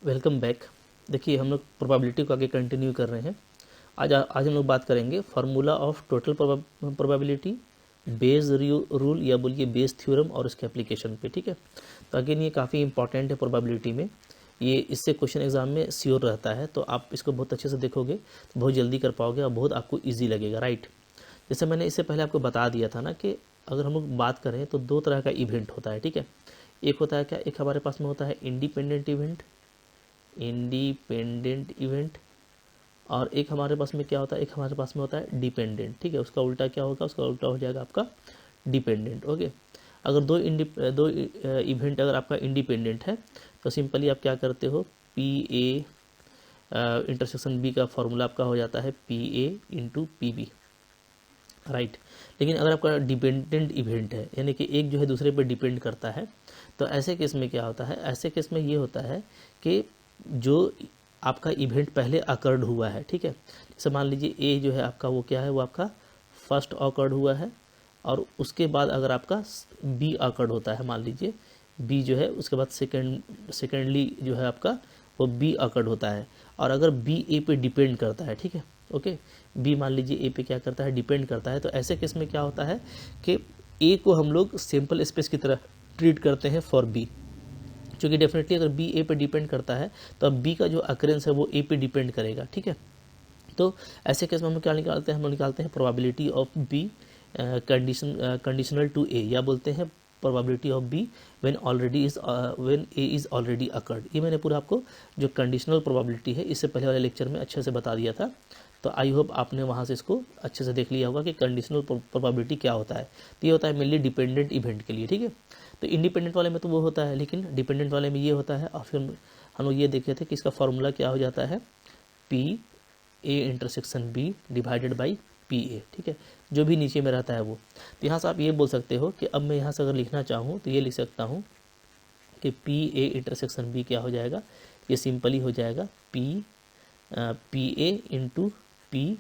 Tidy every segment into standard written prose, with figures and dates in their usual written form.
Welcome back. देखिए हम लोग प्रोबेबिलिटी को आगे कंटिन्यू कर रहे हैं। आज हम लोग बात करेंगे formula of total probability, base rule या बोलिए बेस थ्योरम और उसके एप्लीकेशन पे। ठीक है, तो अगेन ये काफ़ी इंपॉर्टेंट है प्रोबेबिलिटी में। ये इससे क्वेश्चन एग्जाम में श्योर रहता है, तो आप इसको बहुत अच्छे से देखोगे तो बहुत जल्दी कर पाओगे और बहुत आपको ईजी लगेगा, राइट। जैसे मैंने इससे पहले आपको बता दिया था ना कि अगर हम लोग बात करें तो दो तरह का इवेंट होता है। ठीक है, एक होता है क्या, एक हमारे पास में होता है इंडिपेंडेंट इवेंट और एक हमारे पास में क्या होता है, एक हमारे पास में होता है डिपेंडेंट। ठीक है, उसका उल्टा क्या होगा, उसका उल्टा हो जाएगा आपका डिपेंडेंट। ओके, अगर दो इवेंट अगर आपका इंडिपेंडेंट है तो सिंपली आप क्या करते हो, पी ए इंटरसेक्शन बी का फॉर्मूला आपका हो जाता है P A into P B, right. लेकिन अगर आपका डिपेंडेंट इवेंट है यानी कि एक जो है दूसरे पर डिपेंड करता है, तो ऐसे केस में क्या होता है, ऐसे केस में ये होता है कि जो आपका इवेंट पहले अकर्ड हुआ है, ठीक है, जैसे मान लीजिए ए जो है आपका वो क्या है, वो आपका फर्स्ट अकर्ड हुआ है और उसके बाद अगर आपका बी अकर्ड होता है, मान लीजिए बी जो है उसके बाद सेकेंडली जो है आपका वो बी अकर्ड होता है और अगर बी ए पे डिपेंड करता है, ठीक है, ओके, बी मान लीजिए ए पे क्या करता है, डिपेंड करता है, तो ऐसे केस में क्या होता है कि ए को हम लोग सैंपल स्पेस की तरह ट्रीट करते हैं फॉर बी, क्योंकि डेफिनेटली अगर बी ए पे डिपेंड करता है तो अब बी का जो अकरेंस है वो ए पे डिपेंड करेगा। ठीक है, तो ऐसे केस में हम क्या निकालते हैं, हम निकालते हैं probability of B conditional to A, या बोलते हैं probability of B when A is already occurred. ये मैंने पूरा आपको जो कंडीशनल प्रोबेबिलिटी है इससे पहले वाले लेक्चर में अच्छे से बता दिया था, तो आई होप आपने वहाँ से इसको अच्छे से देख लिया होगा कि कंडीशनल प्रोबेबिलिटी क्या होता है। तो ये होता है मेनली डिपेंडेंट इवेंट के लिए। ठीक है, तो इंडिपेंडेंट वाले में तो वो होता है, लेकिन डिपेंडेंट वाले में ये होता है। और फिर हम लोग ये देखे थे कि इसका फॉर्मूला क्या हो जाता है, P A intersection B divided by P A. ठीक है, जो भी नीचे में रहता है वो। तो यहाँ से आप ये बोल सकते हो कि अब मैं यहाँ से अगर लिखना चाहूँ तो ये लिख सकता हूँ कि पी ए इंटरसेक्शन बी क्या हो जाएगा, ये सिंपली हो जाएगा P A into P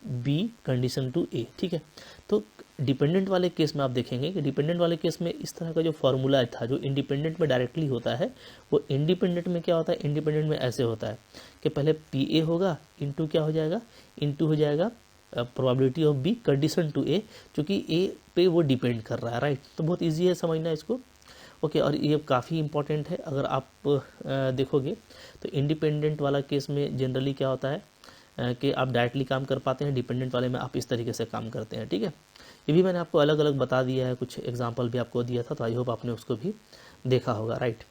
B condition to A. ठीक है, तो डिपेंडेंट वाले केस में आप देखेंगे कि डिपेंडेंट वाले केस में इस तरह का जो फॉर्मूला था जो इंडिपेंडेंट में डायरेक्टली होता है, वो इंडिपेंडेंट में क्या होता है, इंडिपेंडेंट में ऐसे होता है कि पहले पी ए होगा इंटू क्या हो जाएगा, इंटू हो जाएगा probability of B condition to A, क्योंकि ए पे वो डिपेंड कर रहा है, राइट। तो बहुत ईजी है समझना इसको, ओके। और ये काफ़ी इंपॉर्टेंट है, अगर आप देखोगे तो इंडिपेंडेंट वाला केस में जनरली क्या होता है कि आप डायरेक्टली काम कर पाते हैं, डिपेंडेंट वाले में आप इस तरीके से काम करते हैं। ठीक है, ये भी मैंने आपको अलग अलग बता दिया है, कुछ एग्जांपल भी आपको दिया था, तो आई होप आपने उसको भी देखा होगा, राइट।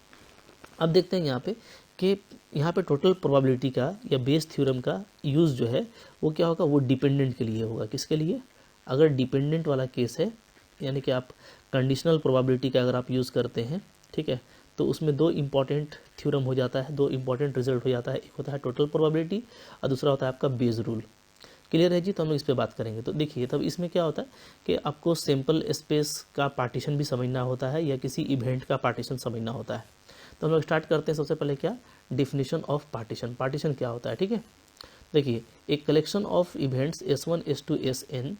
अब देखते हैं यहाँ पे कि यहाँ पे टोटल प्रोबेबिलिटी का या बेस थ्योरम का यूज़ जो है वो क्या होगा, वो डिपेंडेंट के लिए होगा। किसके लिए, अगर डिपेंडेंट वाला केस है यानी कि आप कंडीशनल प्रोबेबिलिटी का अगर आप यूज़ करते हैं, ठीक है, तो उसमें दो इंपॉर्टेंट थ्योरम हो जाता है, दो इंपॉर्टेंट रिजल्ट हो जाता है। एक होता है टोटल प्रोबेबिलिटी और दूसरा होता है आपका बेस रूल। क्लियर है जी, तो हम लोग इस पर बात करेंगे। तो देखिए तब इसमें क्या होता है कि आपको सैम्पल स्पेस का पार्टीशन भी समझना होता है या किसी इवेंट का पार्टीशन समझना होता है। तो हम लोग स्टार्ट करते हैं सबसे पहले क्या, डिफिनीशन ऑफ पार्टीशन। पार्टीशन क्या होता है, ठीक है, देखिए एक collection of events S1 S2 Sn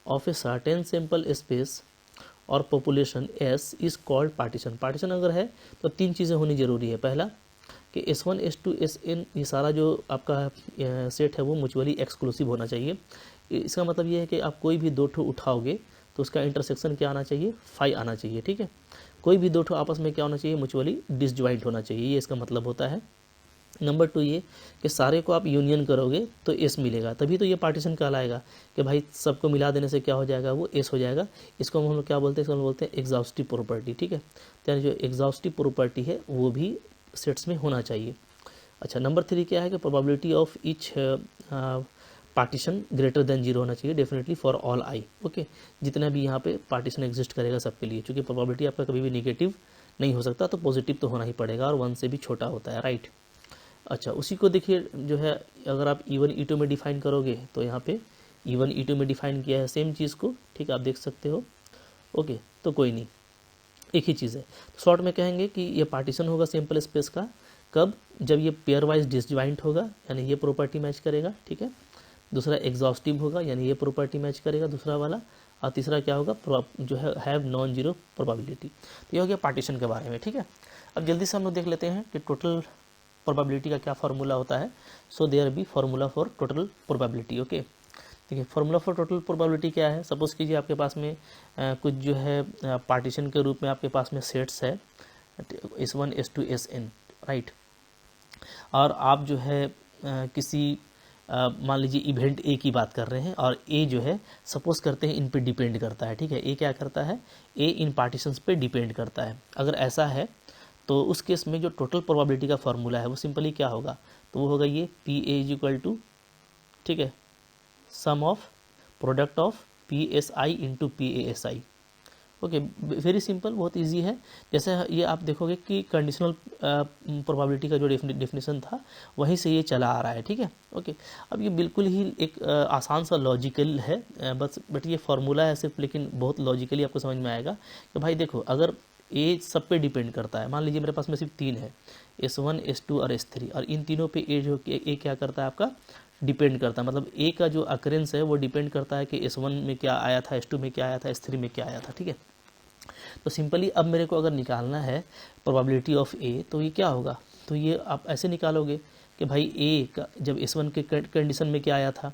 of a certain sample space और population S is called partition. Partition अगर है तो तीन चीज़ें होनी जरूरी है। पहला कि S1 S2 Sn ये सारा जो आपका सेट है वो म्यूचुअली एक्सक्लूसिव होना चाहिए। इसका मतलब ये है कि आप कोई भी दो ठो उठाओगे तो उसका इंटरसेक्शन क्या आना चाहिए, फाई आना चाहिए। ठीक है, कोई भी दो ठो आपस में क्या होना चाहिए, म्यूचुअली डिसजॉइंट होना चाहिए, ये इसका मतलब होता है। नंबर 2 ये कि सारे को आप यूनियन करोगे तो एस मिलेगा, तभी तो ये पार्टीशन कहलाएगा कि भाई सबको मिला देने से क्या हो जाएगा, वो एस हो जाएगा। इसको हम लोग क्या बोलते हैं, इसको हम बोलते हैं एग्जॉस्टिव प्रॉपर्टी। ठीक है, तो यानी जो एग्जॉस्टिव प्रॉपर्टी है वो भी सेट्स में होना चाहिए। अच्छा, नंबर 3 क्या है कि probability of each partition greater than 0 होना चाहिए definitely for all I. Okay, जितना भी यहाँ पे पार्टीशन एग्जिस्ट करेगा सबके लिए, क्योंकि प्रोबेबिलिटी आपका कभी भी नेगेटिव नहीं हो सकता, तो पॉजिटिव तो होना ही पड़ेगा और 1 से भी छोटा होता है, राइट। अच्छा, उसी को देखिए जो है अगर आप E1 E2 में डिफाइन करोगे तो यहाँ पे E1 E2 में डिफाइन किया है सेम चीज़ को, ठीक है, आप देख सकते हो। ओके, तो कोई नहीं, एक ही चीज़ है। शॉर्ट में कहेंगे कि ये पार्टीशन होगा सैम्पल स्पेस का कब, जब ये पेयर वाइज डिसजॉइंट होगा यानी ये प्रॉपर्टी मैच करेगा। ठीक है, दूसरा एग्जॉस्टिव होगा यानी ये प्रॉपर्टी मैच करेगा दूसरा वाला, और तीसरा क्या होगा, जो है हैव नॉन जीरो प्रोबेबिलिटी। तो ये हो गया पार्टीशन के बारे में। ठीक है, अब जल्दी से हम लोग देख लेते हैं कि टोटल प्रोबेबिलिटी का क्या फार्मूला होता है, so there be formula for total probability. Okay, देखिए फार्मूला फॉर टोटल प्रोबेबिलिटी क्या है। सपोज कीजिए आपके पास में कुछ जो है पार्टीशन के रूप में आपके पास में सेट्स है S1 S2 Sn, राइट। और आप जो है किसी मान लीजिए इवेंट ए की बात कर रहे हैं और ए जो है सपोज करते हैं इन पे डिपेंड करता है, ठीक है। ए क्या करता है, ए इन पार्टीशंस पे डिपेंड करता है। अगर ऐसा है तो उस केस में जो टोटल प्रोबेबिलिटी का फार्मूला है वो सिंपली क्या होगा, तो वो होगा ये P A is equal to, ठीक है, sum of product of P S I into P A S I. Okay, very simple, बहुत इजी है। जैसे ये आप देखोगे कि कंडीशनल प्रोबेबिलिटी का जो डेफिनेशन था वहीं से ये चला आ रहा है, ठीक है। ओके, अब ये बिल्कुल ही एक आसान सा लॉजिकल है, बट ये फार्मूला है सिर्फ, लेकिन बहुत लॉजिकली आपको समझ में आएगा कि भाई देखो अगर ए सब पे डिपेंड करता है, मान लीजिए मेरे पास में सिर्फ 3 है, S1 S2 और S3, और इन तीनों पे ए जो ए क्या करता है आपका डिपेंड करता है, मतलब ए का जो अकरेंस है वो डिपेंड करता है कि S1 में क्या आया था, S2 में क्या आया था, S3 में क्या आया था, ठीक है। तो सिंपली अब मेरे को अगर निकालना है प्रोबेबिलिटी ऑफ ए, तो ये क्या होगा, तो ये आप ऐसे निकालोगे कि भाई ए का जब S1 के कंडीशन में क्या आया था,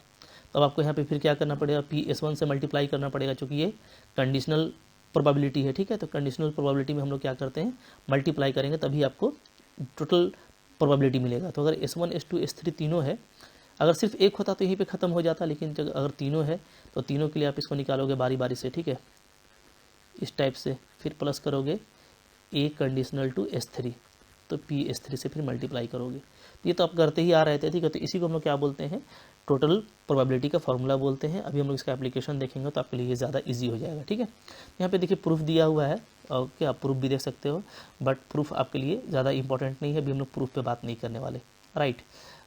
तब आपको यहाँ पे फिर क्या करना पड़ेगा, पी S1 से मल्टीप्लाई करना पड़ेगा, क्योंकि ये कंडीशनल प्रोबेबिलिटी है, ठीक है। तो कंडीशनल प्रोबेबिलिटी में हम लोग क्या करते हैं, मल्टीप्लाई करेंगे, तभी आपको टोटल प्रोबेबिलिटी मिलेगा। तो अगर S1 S2 S3 तीनों है, अगर सिर्फ एक होता तो यहीं पे ख़त्म हो जाता, लेकिन अगर तीनों है तो तीनों के लिए आप इसको निकालोगे बारी बारी से, ठीक है, इस टाइप से, फिर प्लस करोगे ए कंडीशनल टू S3, तो पी S3 से फिर मल्टीप्लाई करोगे। ये तो आप करते ही आ रहे थे, ठीक है। तो इसी को हम लोग क्या बोलते हैं, टोटल प्रोबेबिलिटी का फार्मूला बोलते हैं। अभी हम लोग इसका एप्लीकेशन देखेंगे तो आपके लिए ज़्यादा इजी हो जाएगा, ठीक है। यहाँ पे देखिए प्रूफ दिया हुआ है, और क्या आप प्रूफ भी देख सकते हो, बट प्रूफ आपके लिए ज़्यादा इंपॉर्टेंट नहीं है, अभी हम लोग प्रूफ पे बात नहीं करने वाले, राइट।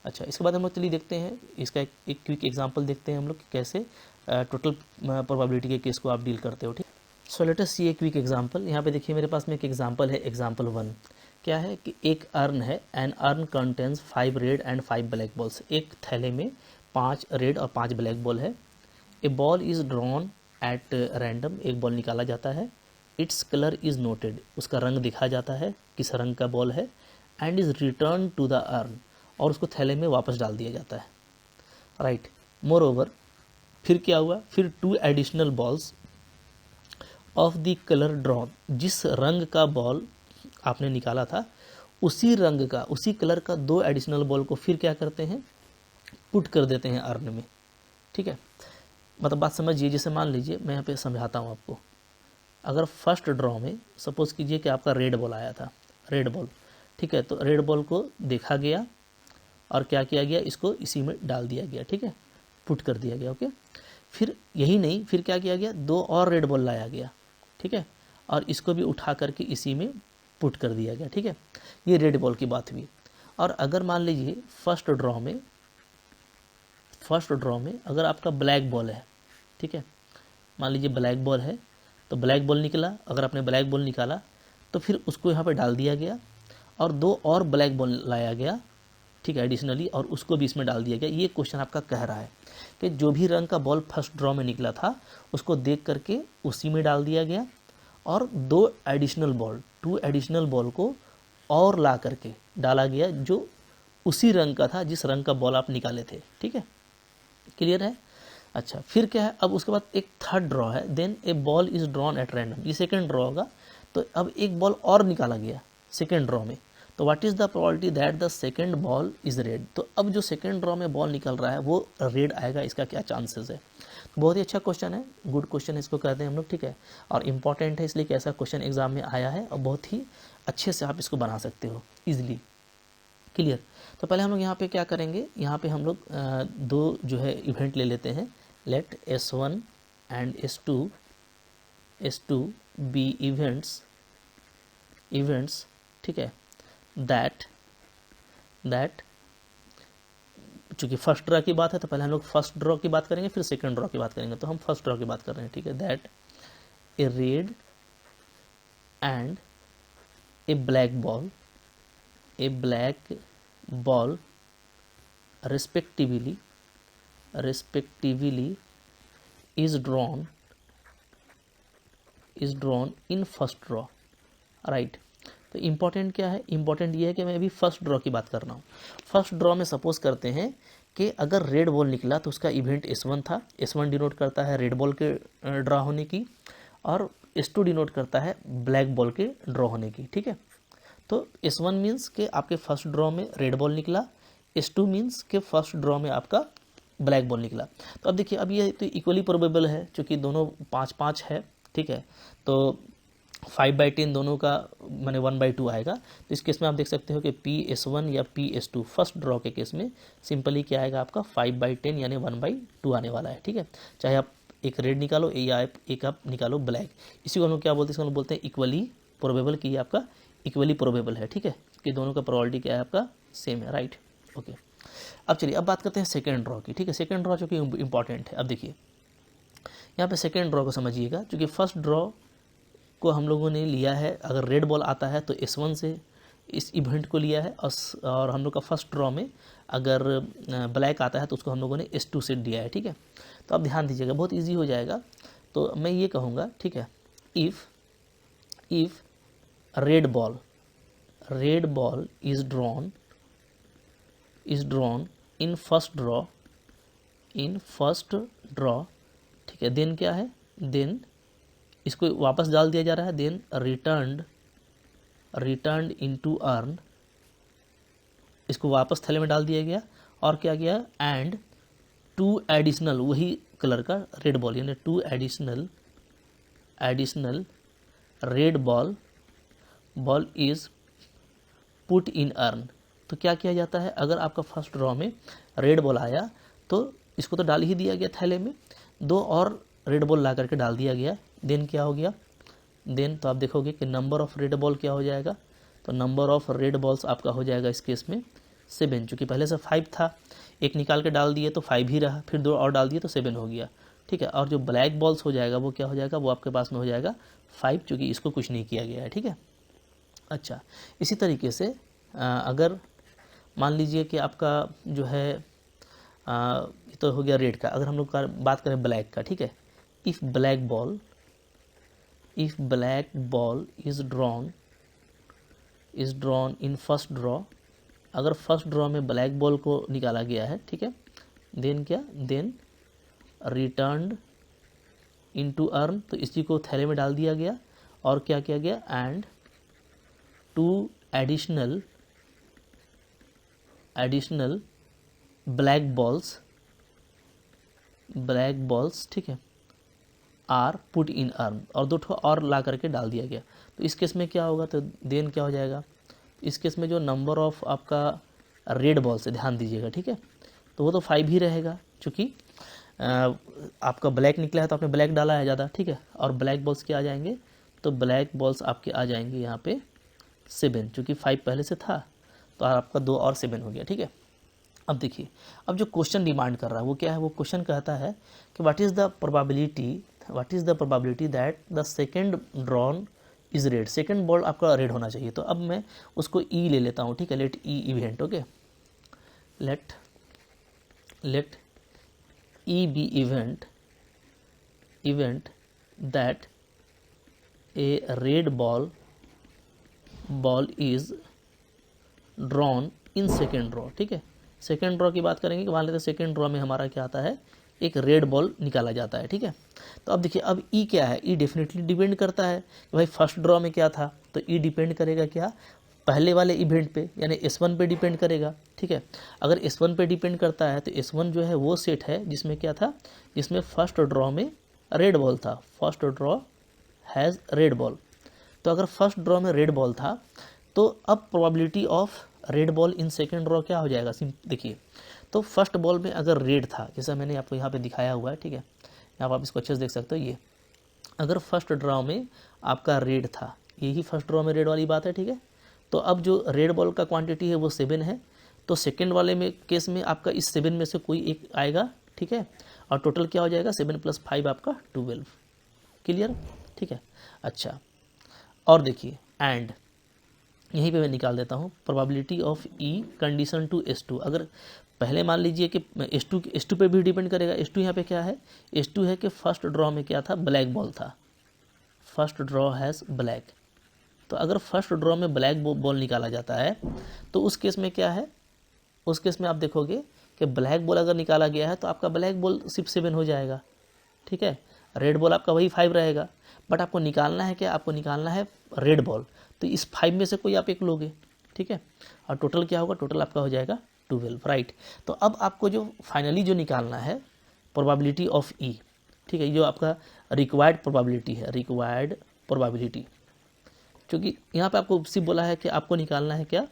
अच्छा, इसके बाद हम लोग चलिए देखते हैं इसका एक क्विक एग्जाम्पल देखते हैं हम लोग कि कैसे टोटल प्रोबेबिलिटी के केस को आप डील करते हो, ठीक। So let us see a quick example. यहाँ पे देखिए मेरे पास में एक एग्जांपल है, एग्जांपल 1। क्या है कि एक अर्न है, an urn contains 5 red and 5 black balls. एक थैले में 5 रेड और 5 ब्लैक बॉल है। A ball is drawn at random, एक बॉल निकाला जाता है। इट्स कलर इज नोटेड, उसका रंग दिखा जाता है किस रंग का बॉल है। And is return to the urn, और उसको थैले में वापस डाल दिया जाता है, राइट। मोर ओवर, फिर क्या हुआ, फिर 2 additional balls of the colour drawn, जिस रंग का बॉल आपने निकाला था उसी रंग का, उसी कलर का 2 एडिशनल बॉल को फिर क्या करते हैं, पुट कर देते हैं अर्न में, ठीक है। मतलब बात समझिए, जैसे मान लीजिए मैं यहाँ पे समझाता हूँ आपको। अगर फर्स्ट ड्रॉ में सपोज कीजिए कि आपका रेड बॉल आया था, रेड बॉल, ठीक है। तो रेड बॉल को देखा गया और क्या किया गया, इसको इसी में डाल दिया गया, ठीक है, पुट कर दिया गया, ओके। फिर यही नहीं, फिर क्या किया गया, 2 और रेड बॉल लाया गया, ठीक है, और इसको भी उठा करके इसी में पुट कर दिया गया, ठीक है। ये रेड बॉल की बात हुई। और अगर मान लीजिए फर्स्ट ड्रॉ में अगर आपका ब्लैक बॉल है, ठीक है, मान लीजिए ब्लैक बॉल है, तो ब्लैक बॉल निकला, अगर आपने ब्लैक बॉल निकाला तो फिर उसको यहाँ पे डाल दिया गया और 2 और ब्लैक बॉल लाया गया, ठीक है, एडिशनली, और उसको भी इसमें डाल दिया गया। ये क्वेश्चन आपका कह रहा है कि जो भी रंग का बॉल फर्स्ट ड्रॉ में निकला था उसको देख करके उसी में डाल दिया गया, और 2 एडिशनल बॉल को और ला करके डाला गया जो उसी रंग का था जिस रंग का बॉल आप निकाले थे, ठीक है, क्लियर है। अच्छा, फिर क्या है, अब उसके बाद एक थर्ड ड्रॉ है, then a ball is drawn at random, ये सेकेंड ड्रॉ होगा। तो अब एक बॉल और निकाला गया सेकेंड ड्रॉ में, तो what is the probability that the second ball is red. तो अब जो सेकेंड ड्रॉ में बॉल निकल रहा है वो रेड आएगा, इसका क्या चांसेस है। बहुत ही अच्छा क्वेश्चन है, गुड क्वेश्चन इसको कहते हैं हम लोग, ठीक है, और इम्पॉर्टेंट है इसलिए कि ऐसा क्वेश्चन एग्जाम में आया है और बहुत ही अच्छे से आप इसको बना सकते हो ईजिली, क्लियर। तो पहले हम लोग यहाँ पे क्या करेंगे, यहाँ पे हम लोग 2 जो है इवेंट ले लेते हैं। Late S1 and S2 B events, ठीक है, दैट चूँकि फर्स्ट ड्रॉ की बात है तो पहले हम लोग फर्स्ट ड्रॉ की बात करेंगे, फिर सेकंड ड्रॉ की बात करेंगे। तो हम फर्स्ट ड्रॉ की बात कर रहे हैं, ठीक है। That a red and A black ball respectively is drawn in first draw, right। तो इम्पॉर्टेंट क्या है, इम्पॉर्टेंट ये है कि मैं अभी फर्स्ट ड्रॉ की बात कर रहा हूँ। फर्स्ट ड्रॉ में सपोज करते हैं कि अगर रेड बॉल निकला तो उसका इवेंट S1 था। S1 डिनोट करता है रेड बॉल के ड्रॉ होने की, और S2 डिनोट करता है ब्लैक बॉल के ड्रॉ होने की, ठीक है। तो S1 मीन्स कि आपके फर्स्ट ड्रॉ में रेड बॉल निकला, S2 मीन्स कि फर्स्ट ड्रॉ में आपका ब्लैक बॉल निकला। तो अब देखिए, अब ये तो इक्वली प्रोबेबल है क्योंकि दोनों 5-5 है, ठीक है। तो 5/10 दोनों का माने 1/2 आएगा। तो इस केस में आप देख सकते हो कि PS1 या PS2 फर्स्ट ड्रॉ के केस में सिंपली क्या आएगा आपका 5/10 यानी 1/2 आने वाला है, ठीक है। चाहे आप एक रेड निकालो या एक आप निकालो ब्लैक, इसी को हम लोग क्या बोलते हैं, इसको हम लोग बोलते हैं इक्वली प्रोबेबल, कि ये आपका इक्वली प्रोबेबल है, ठीक है, कि दोनों का प्रोबेबिलिटी क्या है आपका सेम है, राइट, ओके। अब चलिए अब बात करते हैं सेकेंड ड्रॉ की, ठीक है। सेकेंड ड्रॉ जो कि इंपॉर्टेंट है। अब देखिए यहाँ पे सेकेंड ड्रॉ को समझिएगा, क्योंकि फर्स्ट ड्रॉ को हम लोगों ने लिया है, अगर रेड बॉल आता है तो S1 से इस इवेंट को लिया है, और हम लोग का फर्स्ट ड्रॉ में अगर ब्लैक आता है तो उसको हम लोगों ने S2 से दिया है, ठीक है। तो आप ध्यान दीजिएगा, बहुत इजी हो जाएगा। तो मैं ये कहूँगा, ठीक है, if red ball is drawn in first draw, ठीक है, देन क्या है, देन इसको वापस डाल दिया जा रहा है, देन रिटर्न्ड इनटू अर्न, इसको वापस थैले में डाल दिया गया, और क्या किया, एंड 2 एडिशनल वही कलर का रेड बॉल, यानी 2 additional red ball is put in earn. तो क्या किया जाता है, अगर आपका फर्स्ट ड्रॉ में रेड बॉल आया तो इसको तो डाल ही दिया गया थैले में, 2 और रेड बॉल ला करके डाल दिया गया, देन क्या हो गया, देन तो आप देखोगे कि नंबर ऑफ रेड बॉल क्या हो जाएगा, तो नंबर ऑफ रेड बॉल्स आपका हो जाएगा इस केस में 7, चूँकि पहले से 5 था, एक निकाल के डाल दिए तो 5 ही रहा, फिर 2 और डाल दिए तो 7 हो गया, ठीक है। और जो ब्लैक बॉल्स हो जाएगा वो क्या हो जाएगा, वो आपके पास में हो जाएगा 5, चूँकि इसको कुछ नहीं किया गया है, ठीक है। अच्छा, इसी तरीके से अगर मान लीजिए कि आपका जो है तो हो गया रेड का, अगर हम लोग बात करें ब्लैक का, ठीक है, if black ball is drawn in first draw, अगर फर्स्ट ड्रॉ में ब्लैक बॉल को निकाला गया है, ठीक है, देन क्या, देन रिटर्न्ड इनटू अर्न, तो इसी को थैले में डाल दिया गया, और क्या किया गया, एंड 2 एडिशनल ब्लैक बॉल्स, ठीक है, आर पुट इन अर्न, और 2 ठो और ला करके डाल दिया गया। तो इस केस में क्या होगा, तो देन क्या हो जाएगा, इस केस में जो नंबर ऑफ आपका रेड बॉल से ध्यान दीजिएगा, ठीक है, तो वो तो 5 ही रहेगा, क्योंकि आपका ब्लैक निकला है तो आपने ब्लैक डाला है ज़्यादा, ठीक है, और ब्लैक बॉल्स क्या आ जाएंगे, तो ब्लैक बॉल्स आपके आ जाएंगे यहाँ पे 7, चूँकि 5 पहले से था तो आपका 2 और 7 हो गया, ठीक है। अब देखिए, अब जो क्वेश्चन डिमांड कर रहा है वो क्या है, वो क्वेश्चन कहता है कि what is the probability that the second drawn is red, second ball आपका रेड होना चाहिए। तो अब मैं उसको ई ले लेता हूँ, ठीक है, let E event, okay, let E be event that a red ball is drawn in second draw, ठीक है। सेकेंड ड्रॉ की बात करेंगे कि मान लेते हैं सेकेंड ड्रॉ में हमारा क्या आता है, एक रेड बॉल निकाला जाता है, ठीक है। तो अब देखिए, अब ई क्या है, ई डेफिनेटली डिपेंड करता है कि भाई फर्स्ट ड्रॉ में क्या था, तो ई डिपेंड करेगा क्या, पहले वाले इवेंट पे, यानी S1 पे डिपेंड करेगा, ठीक है। अगर S1 पे डिपेंड करता है तो S1 जो है वो सेट है जिसमें क्या था, जिसमें फर्स्ट ड्रॉ में रेड बॉल था, first draw has red ball. तो अगर फर्स्ट ड्रॉ में रेड बॉल था तो अब probability of red ball in second draw क्या हो जाएगा, देखिए, तो फर्स्ट बॉल में अगर रेड था, जैसा मैंने आपको यहाँ पे दिखाया हुआ है, ठीक है, यहाँ पर आप इसको अच्छे से देख सकते हो, ये अगर फर्स्ट ड्रॉ में आपका रेड था, यही फर्स्ट ड्रॉ में रेड वाली बात है, ठीक है। तो अब जो रेड बॉल का क्वांटिटी है वो 7 है, तो सेकेंड वाले में केस में आपका इस 7 में से कोई एक आएगा, ठीक है, और टोटल क्या हो जाएगा, 7 + 5 आपका 12, क्लियर, ठीक है। अच्छा, और देखिए, एंड यहीं पे मैं निकाल देता हूँ probability of E condition to S2, अगर पहले मान लीजिए कि S2 पे भी डिपेंड करेगा, S2 यहाँ पे क्या है, S2 है कि फर्स्ट ड्रॉ में क्या था, ब्लैक बॉल था, फर्स्ट ड्रॉ हैज़ ब्लैक, तो अगर फर्स्ट ड्रॉ में ब्लैक बॉल निकाला जाता है तो उस केस में क्या है, उस केस में आप देखोगे कि ब्लैक बॉल अगर निकाला गया है तो आपका ब्लैक बॉल सिर्फ 7 हो जाएगा, ठीक है। रेड बॉल आपका वही 5 रहेगा, बट आपको निकालना है क्या, आपको निकालना है रेड बॉल, तो इस 5 में से कोई आप एक लोगे, ठीक है। और टोटल क्या होगा, टोटल आपका हो जाएगा 12, राइट। तो अब आपको जो फाइनली जो निकालना है प्रोबेबिलिटी ऑफ ई, ठीक है, जो आपका रिक्वायर्ड प्रोबेबिलिटी है, रिक्वायर्ड प्रोबेबिलिटी, क्योंकि यहाँ पे आपको सिर्फ बोला है कि आपको निकालना है क्या,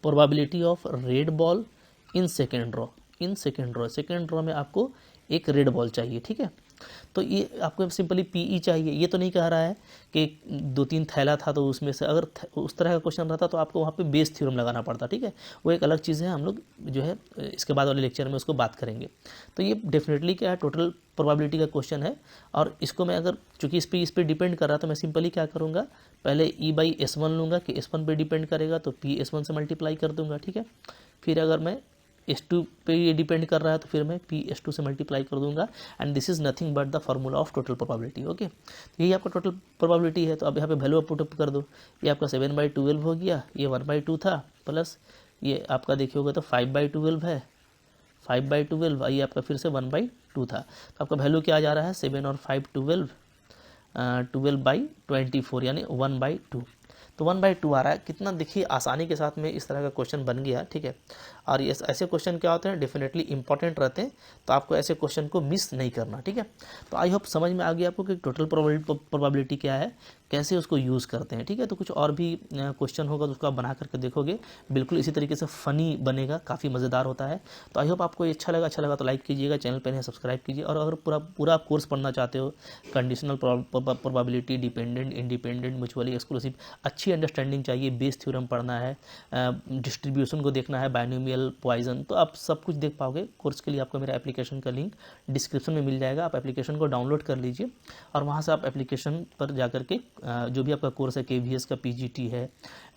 probability of red ball in second draw, in second draw, second draw में आपको एक रेड बॉल चाहिए, ठीक है। तो ये आपको सिंपली पीई चाहिए, ये तो नहीं कह रहा है कि 2-3 थैला था तो उसमें से, अगर उस तरह का क्वेश्चन रहता तो आपको वहाँ पे बेस थ्योरम लगाना पड़ता, ठीक है। वो एक अलग चीज़ है, हम लोग जो है इसके बाद वाले लेक्चर में उसको बात करेंगे। तो ये डेफिनेटली क्या है, टोटल प्रोबेबिलिटी का क्वेश्चन है। और इसको मैं अगर, चूँकि इस पर डिपेंड कर रहा तो मैं सिंपली क्या करूँगा, पहले E/S1 लूँगा कि S1 पे डिपेंड करेगा तो P S1 से मल्टीप्लाई कर दूँगा, ठीक है। फिर अगर मैं S2 पे ये डिपेंड कर रहा है तो फिर मैं P S2 से मल्टीप्लाई कर दूंगा, and this is nothing but the formula of total probability, okay. तो यही आपका टोटल प्रोबेबिलिटी है। तो अब यहाँ पे वैल्यू पुट अप कर दो, ये आपका 7/12 हो गया, ये 1/2 था, प्लस ये आपका देखिए होगा तो 5/12 है, 5/12, ये आपका फिर से 1/2 था। तो आपका वैल्यू क्या आ जा रहा है, 7 और 5 12, 12/24 यानी 1/2। तो 1/2 आ रहा है, कितना देखिए आसानी के साथ में इस तरह का क्वेश्चन बन गया, ठीक है। और ये ऐसे क्वेश्चन क्या होते हैं, डेफिनेटली इंपॉर्टेंट रहते हैं, तो आपको ऐसे क्वेश्चन को मिस नहीं करना, ठीक है। तो आई होप समझ में आ गया आपको कि टोटल प्रोबेबिलिटी क्या है, कैसे उसको यूज़ करते हैं, ठीक है। तो कुछ और भी क्वेश्चन होगा तो उसको आप बना करके देखोगे, बिल्कुल इसी तरीके से फ़नी बनेगा, काफ़ी मज़ेदार होता है। तो आई होप आपको ये अच्छा लगा तो लाइक कीजिएगा, चैनल पर सब्सक्राइब कीजिए। और अगर पूरा कोर्स पढ़ना चाहते हो, conditional probability, dependent, independent, mutually exclusive, अच्छी अंडरस्टैंडिंग चाहिए, बेस थ्योरम पढ़ना है, डिस्ट्रीब्यूशन को देखना है, बायनोमियल, पॉइजन, तो आप सब कुछ देख पाओगे। कोर्स के लिए आपको मेरा एप्लीकेशन का लिंक डिस्क्रिप्शन में मिल जाएगा, आप एप्लीकेशन को डाउनलोड कर लीजिए और वहाँ से आप एप्लीकेशन पर जाकर के जो भी आपका कोर्स है, KVS का PGT है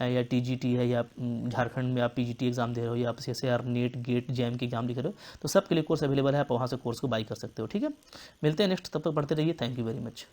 या TGT है, या झारखंड में आप PGT एग्जाम दे रहे हो, या आप CSIR, नेट, गेट, जैम के एग्जाम लिख रहे हो, तो सबके लिए कोर्स अवेलेबल है, आप वहाँ से कोर्स को बाई कर सकते हो, ठीक है। मिलते हैं नेक्स्ट, तब तक पढ़ते रहिए, थैंक यू वेरी मच।